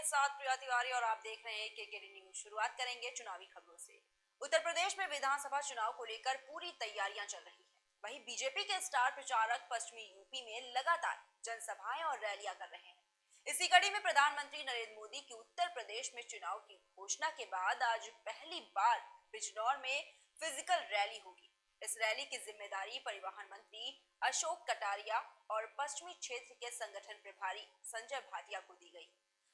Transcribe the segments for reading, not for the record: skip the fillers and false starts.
साथ प्रिया तिवारी और आप देख रहे हैं केकेडी न्यूज। शुरुआत करेंगे चुनावी खबरों से। उत्तर प्रदेश में विधानसभा चुनाव को लेकर पूरी तैयारियां चल रही हैं। वहीं बीजेपी के स्टार प्रचारक पश्चिमी यूपी में लगातार जनसभाएं और रैलियां कर रहे हैं। इसी कड़ी में प्रधानमंत्री नरेंद्र मोदी की उत्तर प्रदेश में चुनाव की घोषणा के बाद आज पहली बार बिजनौर में फिजिकल रैली होगी। इस रैली की जिम्मेदारी परिवहन मंत्री अशोक कटारिया और पश्चिमी क्षेत्र के संगठन प्रभारी संजय भाटिया को दी गई।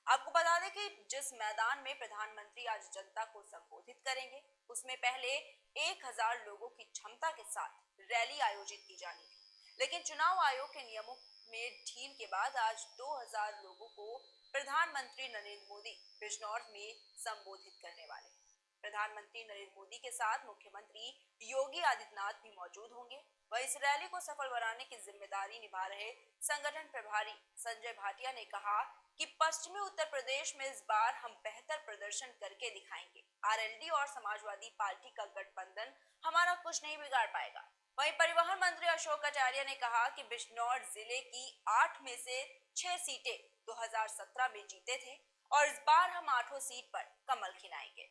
आपको बता दें कि जिस मैदान में प्रधानमंत्री आज जनता को संबोधित करेंगे, उसमें पहले 1000 लोगों की क्षमता के साथ रैली आयोजित की जानी थी, लेकिन चुनाव आयोग के नियमों में ढील के बाद आज 2000 लोगों को प्रधानमंत्री नरेंद्र मोदी बिजनौर में संबोधित करने वाले हैं। प्रधानमंत्री नरेंद्र मोदी के साथ मुख्यमंत्री योगी आदित्यनाथ भी मौजूद होंगे। वह इस रैली को सफल बनाने की जिम्मेदारी निभा रहे संगठन प्रभारी संजय भाटिया ने कहा कि पश्चिमी उत्तर प्रदेश में इस बार हम बेहतर प्रदर्शन करके दिखाएंगे। आरएलडी और समाजवादी पार्टी का गठबंधन हमारा कुछ नहीं बिगाड़ पाएगा। वहीं परिवहन मंत्री अशोक कटारिया ने कहा कि बिजनौर जिले की 8 में से 6 सीटें 2017 में जीते थे और इस बार हम 8वीं सीट पर कमल खिलाएंगे।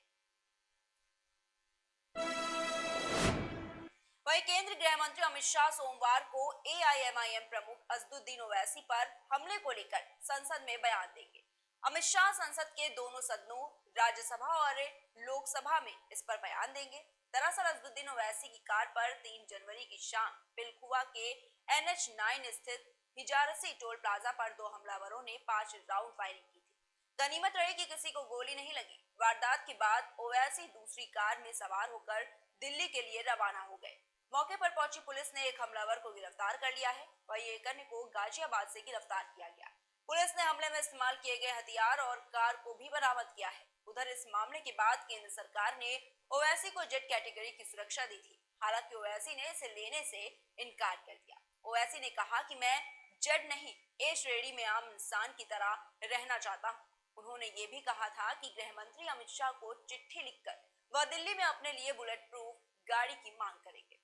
वहीं केंद्रीय गृह मंत्री अमित शाह सोमवार को एआईएमआईएम प्रमुख असदुद्दीन ओवैसी पर हमले को लेकर संसद में बयान देंगे। अमित शाह संसद के दोनों सदनों राज्यसभा और लोकसभा में इस पर बयान देंगे। दरअसल असदुद्दीन ओवैसी की कार पर 3 जनवरी की शाम पिलखुआ के NH9 स्थित हिजारसी टोल प्लाजा पर 2 हमलावरों ने 5 राउंड फायरिंग की थी। गनीमत रही कि किसी को गोली नहीं लगी। वारदात के बाद ओवैसी दूसरी कार में सवार होकर दिल्ली के लिए रवाना हो गए। मौके पर पहुंची पुलिस ने एक हमलावर को गिरफ्तार कर लिया है। वहीं एक अन्य को गाजियाबाद से गिरफ्तार किया गया। पुलिस ने हमले में इस्तेमाल किए गए हथियार और कार को भी बरामद किया है। उधर इस मामले के बाद केंद्र सरकार ने ओवैसी को जेड कैटेगरी की सुरक्षा दी थी। हालांकि ओवैसी ने इसे लेने से इनकार कर दिया। ओवैसी ने कहा कि मैं जेड नहीं, ए श्रेणी में आम इंसान की तरह रहना चाहता हूँ। उन्होंने ये भी कहा था कि गृह मंत्री अमित शाह को चिट्ठी लिखकर वह दिल्ली में अपने लिए बुलेट प्रूफ गाड़ी की मांग करेंगे।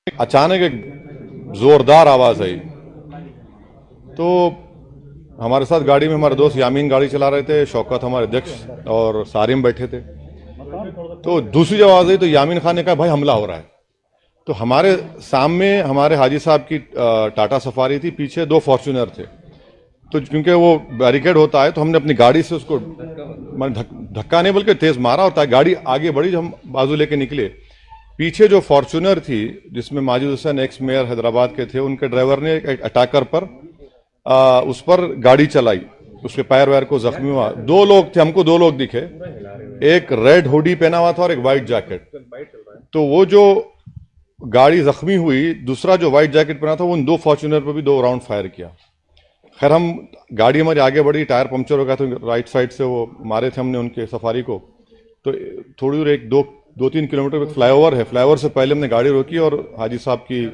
अचानक एक जोरदार आवाज आई तो हमारे साथ गाड़ी में हमारे दोस्त यामीन गाड़ी चला रहे थे, शौकत हमारे अध्यक्ष और सारिम बैठे थे। तो दूसरी जब आवाज आई तो यामीन खान ने कहा भाई हमला हो रहा है। तो हमारे सामने हमारे हाजी साहब की टाटा सफारी थी, पीछे 2 फॉर्च्यूनर थे। तो क्योंकि वो बैरिकेड होता है तो हमने अपनी गाड़ी से उसको धक्का नहीं बल्कि तेज मारा और गाड़ी आगे बढ़ी। हम बाजू लेके निकले। पीछे जो फॉर्च्यूनर थी जिसमें माजिद हुसैन एक्स मेयर हैदराबाद के थे, उनके ड्राइवर ने एक अटैकर पर उस पर गाड़ी चलाई, उसके पैर वैर को जख्मी हुआ। 2 लोग थे, हमको 2 लोग दिखे, एक रेड हुडी पहना हुआ था और एक व्हाइट जैकेट। तो वो जो गाड़ी जख्मी हुई, दूसरा जो व्हाइट जैकेट पहना था उन 2 फॉर्च्यूनर पर भी 2 राउंड फायर किया। खैर हम गाड़ी हमारी आगे बढ़ी, टायर पंक्चर हो गया तो राइट साइड से वो मारे थे हमने उनके सफारी को। तो थोड़ी दूर एक 2-3 किलोमीटर फ्लाईओवर है, फ्लाईओवर से पहले हमने गाड़ी रोकी और हाजी साहब की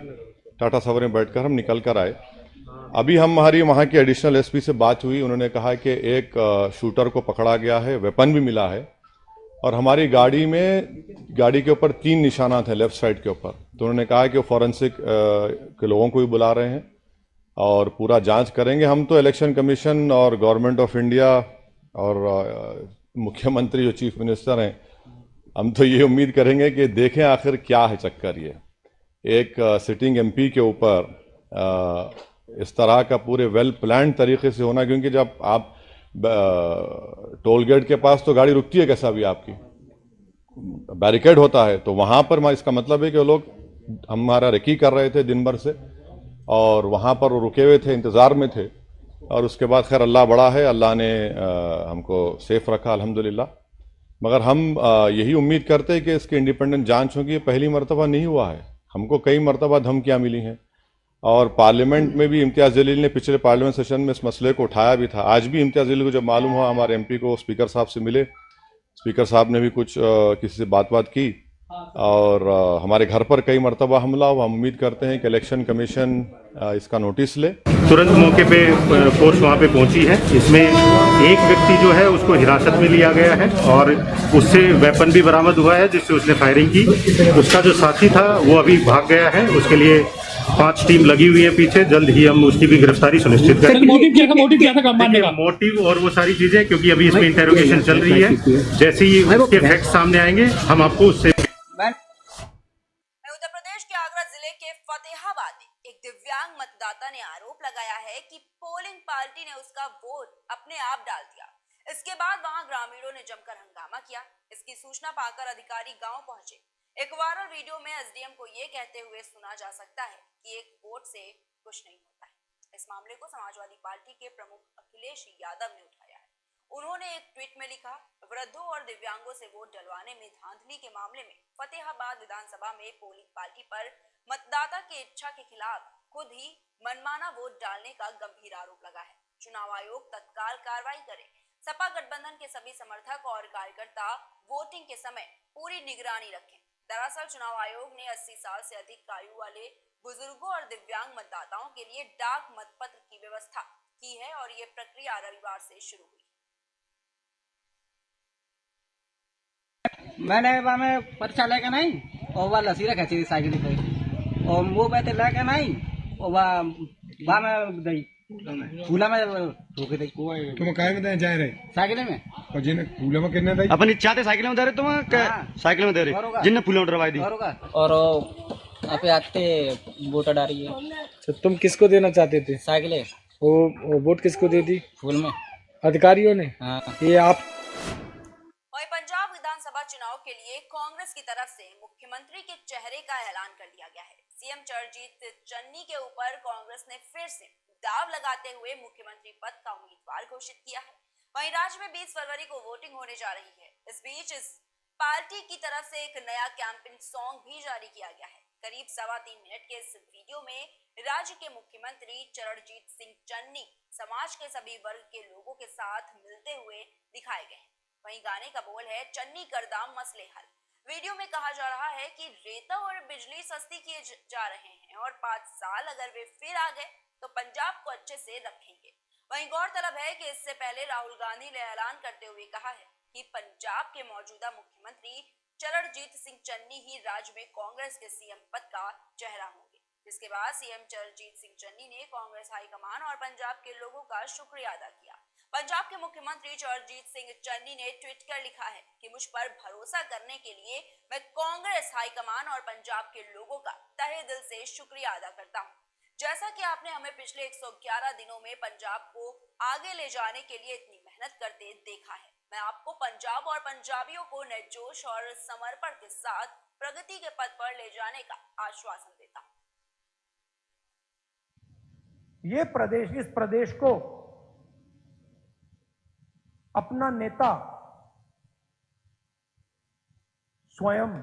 टाटा सवारी में बैठकर हम निकल कर आए। अभी हमारी वहाँ की एडिशनल एसपी से बात हुई। उन्होंने कहा कि एक शूटर को पकड़ा गया है, वेपन भी मिला है और हमारी गाड़ी के ऊपर 3 निशानात हैं लेफ्ट साइड के ऊपर। तो उन्होंने कहा कि वो फॉरेंसिक के लोगों को भी बुला रहे हैं और पूरा जांच करेंगे। हम तो इलेक्शन कमीशन और गवर्नमेंट ऑफ इंडिया और मुख्यमंत्री जो चीफ मिनिस्टर हैं, हम तो ये उम्मीद करेंगे कि देखें आखिर क्या है चक्कर। ये एक सिटिंग एमपी के ऊपर इस तरह का पूरे वेल प्लान तरीके से होना, क्योंकि जब आप टोल गेट के पास तो गाड़ी रुकती है कैसा भी, आपकी बैरिकेड होता है, तो वहाँ पर इसका मतलब है कि वो लोग हमारा रेकी कर रहे थे दिन भर से और वहाँ पर वो रुके हुए थे, इंतज़ार में थे। और उसके बाद खैर अल्लाह बड़ा है, अल्लाह ने हमको सेफ रखा अल्हम्दुलिल्लाह। मगर हम यही उम्मीद करते हैं कि इसकी इंडिपेंडेंट जांच होगी। पहली मरतबा नहीं हुआ है, हमको कई मरतबा धमकियाँ मिली हैं और पार्लियामेंट में भी इम्तियाज़ जलील ने पिछले पार्लियामेंट सेशन में इस मसले को उठाया भी था। आज भी इम्तियाज़ जलील को जब मालूम हुआ, हमारे एमपी को स्पीकर साहब से मिले, स्पीकर साहब ने भी कुछ किसी से बात की और हमारे घर पर कई मरतबा हमला हुआ। हम उम्मीद करते हैं कि इलेक्शन कमीशन इसका नोटिस ले। तुरंत मौके पे फोर्स वहाँ पे पहुंची है। इसमें एक व्यक्ति जो है उसको हिरासत में लिया गया है और उससे वेपन भी बरामद हुआ है जिससे उसने फायरिंग की। उसका जो साथी था वो अभी भाग गया है, उसके लिए 5 टीम लगी हुई है पीछे, जल्द ही हम उसकी भी गिरफ्तारी सुनिश्चित करेंगे। मोटिव क्या था मारने का? मोटिव और वो सारी चीजें, क्योंकि अभी इसमें इंटेरोगेशन चल रही है, जैसे ही उसके फैक्ट सामने आएंगे हम आपको उससे। उत्तर प्रदेश के आगरा जिले के फतेहाबाद में एक दिव्यांग मतदाता ने आरोप लगाया है कि पोलिंग पार्टी ने उसका वोट अपने आप डाल दिया। इसके बाद वहां ग्रामीणों ने जमकर हंगामा किया। इसकी सूचना पाकर अधिकारी गांव पहुंचे। एक वायरल वीडियो में एसडीएम को ये कहते हुए सुना जा सकता है कि एक वोट से कुछ नहीं होता है। इस मामले को समाजवादी पार्टी के प्रमुख अखिलेश यादव ने उठाया है। उन्होंने एक ट्वीट में लिखा, वृद्धों और दिव्यांगों से वोट डलवाने में धांधली के मामले में फतेहाबाद विधानसभा में पोलिंग पार्टी पर मतदाता की इच्छा के खिलाफ खुद ही मनमाना वोट डालने का गंभीर आरोप लगा है। चुनाव आयोग तत्काल कार्रवाई करे। सपा गठबंधन के सभी समर्थक और कार्यकर्ता वोटिंग के समय पूरी निगरानी रखें। दरअसल चुनाव आयोग ने 80 साल से अधिक आयु वाले बुजुर्गों और दिव्यांग मतदाताओं के लिए डाक मतपत्र की व्यवस्था की है और ये प्रक्रिया रविवार से शुरू हुई। मैंने में पर्चा लेके नहीं और वह लसी रखा थी साइकिल पे और मुंह पे लेके नहीं और वह में दई फूला में ठोक दी। तुम काय में जा रहे साइकिल में और जिन फूले में कितने दई अपन इच्छा थे साइकिल में दे रहे तुम साइकिल में दे रहे जिनने फूलों डरवाई दी और आप आते वोट डाली है। तो तुम किसको देना चाहते थे? साइकिल वो वोट किसको दे दी? फूल में अधिकारियों ने। हाँ। ये आप वहीं पंजाब विधानसभा चुनाव के लिए कांग्रेस की तरफ से मुख्यमंत्री के चेहरे का ऐलान कर दिया गया है। सीएम चरणजीत चन्नी के ऊपर कांग्रेस ने फिर से दाव लगाते हुए मुख्यमंत्री पद का उम्मीदवार घोषित किया है। वहीं राज्य में 20 फरवरी को वोटिंग होने जा रही है। इस बीच इस पार्टी की तरफ से एक नया कैंपेन सॉन्ग भी जारी किया गया है। करीब 3.25 मिनट के इस वीडियो में राज्य के मुख्यमंत्री चरणजीत सिंह चन्नी समाज के सभी वर्ग के लोगों के साथ मिलते हुए दिखाए गए हैं। वहीं गाने का बोल है, चन्नी कर दाम मसले हल। वीडियो में कहा जा रहा है कि रेता और बिजली सस्ती किए जा रहे हैं और 5 साल अगर वे फिर आ गए तो पंजाब को अच्छे से रखेंगे। वहीं गौरतलब है कि इससे पहले राहुल गांधी ने ऐलान करते हुए कहा है कि पंजाब के मौजूदा मुख्यमंत्री चरणजीत सिंह चन्नी ही राज्य में कांग्रेस के सीएम पद का चेहरा होंगे। जिसके बाद सीएम चरणजीत सिंह चन्नी ने कांग्रेस हाईकमान और पंजाब के लोगों का शुक्रिया अदा किया। पंजाब के मुख्यमंत्री चरणजीत सिंह चन्नी ने ट्वीट कर लिखा है कि मुझ पर भरोसा करने के लिए मैं कांग्रेस हाईकमान और पंजाब के लोगों का तहे दिल से शुक्रिया अदा करता हूं। जैसा कि आपने हमें पिछले 111 दिनों में पंजाब को आगे ले जाने के लिए इतनी मेहनत करते देखा है, मैं आपको पंजाब और पंजाबियों को नए जोश और समर्पण के साथ प्रगति के पथ पर ले जाने का आश्वासन देता हूं। ये प्रदेश, इस प्रदेश को अपना नेता स्वयं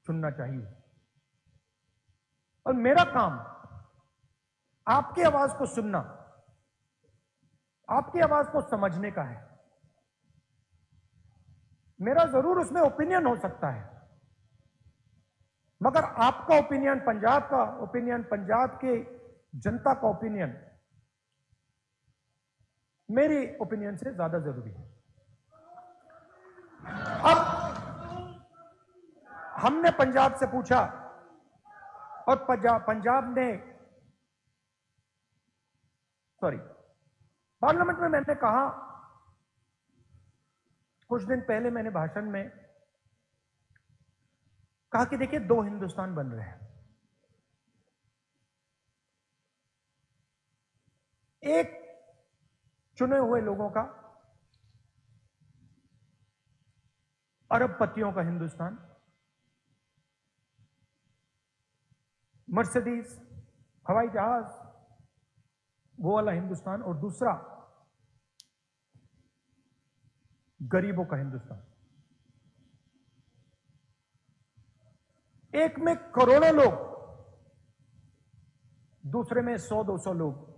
चुनना चाहिए और मेरा काम आपकी आवाज को सुनना, आपकी आवाज को समझने का है। मेरा जरूर उसमें ओपिनियन हो सकता है, मगर आपका ओपिनियन, पंजाब का ओपिनियन, पंजाब के जनता का ओपिनियन मेरी ओपिनियन से ज्यादा जरूरी है। अब हमने पंजाब से पूछा और पंजाब ने पार्लियामेंट में मैंने कहा, कुछ दिन पहले मैंने भाषण में कहा कि देखिए 2 हिंदुस्तान बन रहे हैं। एक चुने हुए लोगों का, अरबपतियों का हिंदुस्तान, मर्सिडीज, हवाई जहाज, वो वाला हिंदुस्तान, और दूसरा गरीबों का हिंदुस्तान। एक में करोड़ों लोग, दूसरे में 100-200 लोग।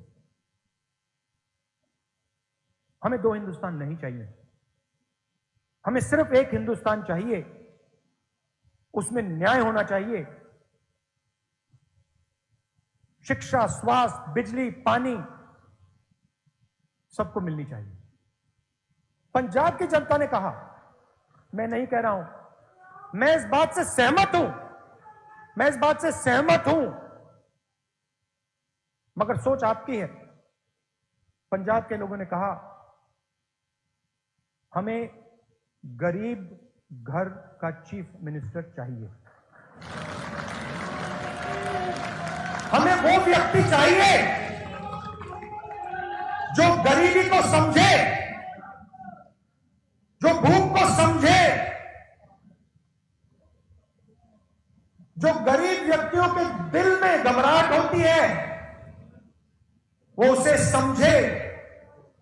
हमें 2 हिंदुस्तान नहीं चाहिए, हमें सिर्फ एक हिंदुस्तान चाहिए। उसमें न्याय होना चाहिए, शिक्षा, स्वास्थ्य, बिजली, पानी सबको मिलनी चाहिए। पंजाब की जनता ने कहा, मैं नहीं कह रहा हूं, मैं इस बात से सहमत हूं मैं इस बात से सहमत हूं, मगर सोच आपकी है। पंजाब के लोगों ने कहा हमें गरीब घर का चीफ मिनिस्टर चाहिए, हमें वो व्यक्ति चाहिए जो गरीबी को समझे, जो भूख को समझे, जो गरीब व्यक्तियों के दिल में घबराहट होती है वो उसे समझे,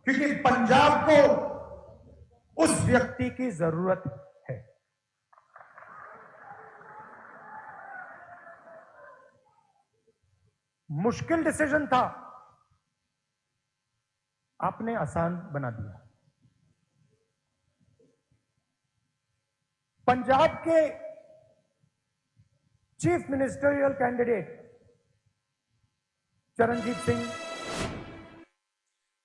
क्योंकि पंजाब को उस व्यक्ति की जरूरत है। मुश्किल डिसीजन था, आपने आसान बना दिया। पंजाब के chief ministerial candidate Charanjit Singh,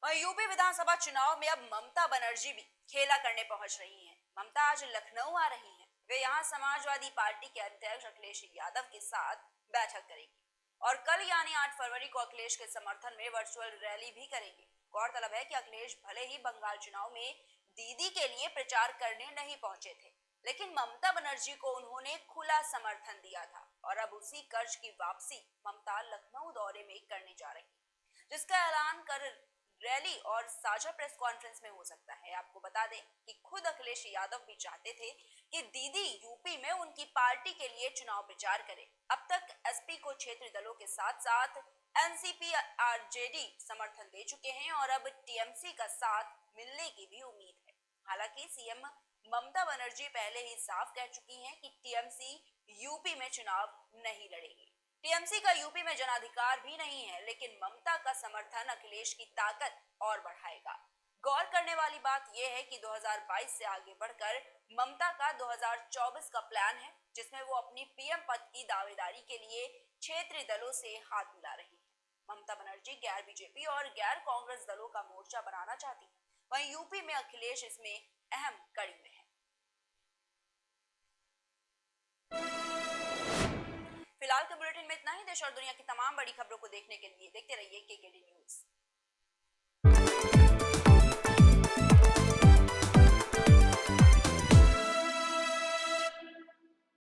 वहीं यूपी विधानसभा चुनाव में अब ममता बनर्जी भी खेला करने पहुंच रही हैं। ममता आज लखनऊ आ रही हैं। वे यहां समाजवादी पार्टी के अध्यक्ष अखिलेश यादव के साथ बैठक करेंगी और कल यानी 8 फरवरी को अखिलेश के समर्थन में वर्चुअल रैली भी करेंगे। गौरतलब है कि अखिलेश भले ही बंगाल चुनाव में दीदी के लिए प्रचार करने नहीं पहुंचे थे, लेकिन ममता बनर्जी को उन्होंने खुला समर्थन दिया था और अब उसी कर्ज की वापसी ममता लखनऊ दौरे में करने जा रही, जिसका ऐलान कर रैली और साझा प्रेस कॉन्फ्रेंस में हो सकता है। आपको बता दें कि खुद अखिलेश यादव भी चाहते थे कि दीदी यूपी में उनकी पार्टी के लिए चुनाव प्रचार करें। अब तक एसपी को क्षेत्रीय दलों के साथ साथ एनसीपी आरजेडी समर्थन दे चुके हैं और अब टीएमसी का साथ मिलने की भी उम्मीद है। हालांकि सीएम ममता बनर्जी पहले ही साफ कह चुकी हैं कि टीएमसी यूपी में चुनाव नहीं लड़ेगी। टीएमसी का यूपी में जनाधिकार भी नहीं है, लेकिन ममता का समर्थन अखिलेश की ताकत और बढ़ाएगा। गौर करने वाली बात यह है कि 2022 से आगे बढ़कर ममता का 2024 का प्लान है, जिसमें वो अपनी पीएम पद की दावेदारी के लिए क्षेत्रीय दलों से हाथ मिला रही है। ममता बनर्जी गैर बीजेपी और गैर कांग्रेस दलों का मोर्चा बनाना चाहती है, वहीं यूपी में अखिलेश इसमें अहम कड़ी में है। फिलहाल के बुलेटिन में इतना ही। देश और दुनिया की तमाम बड़ी खबरों को देखने के लिए देखते रहिए केकेडी न्यूज।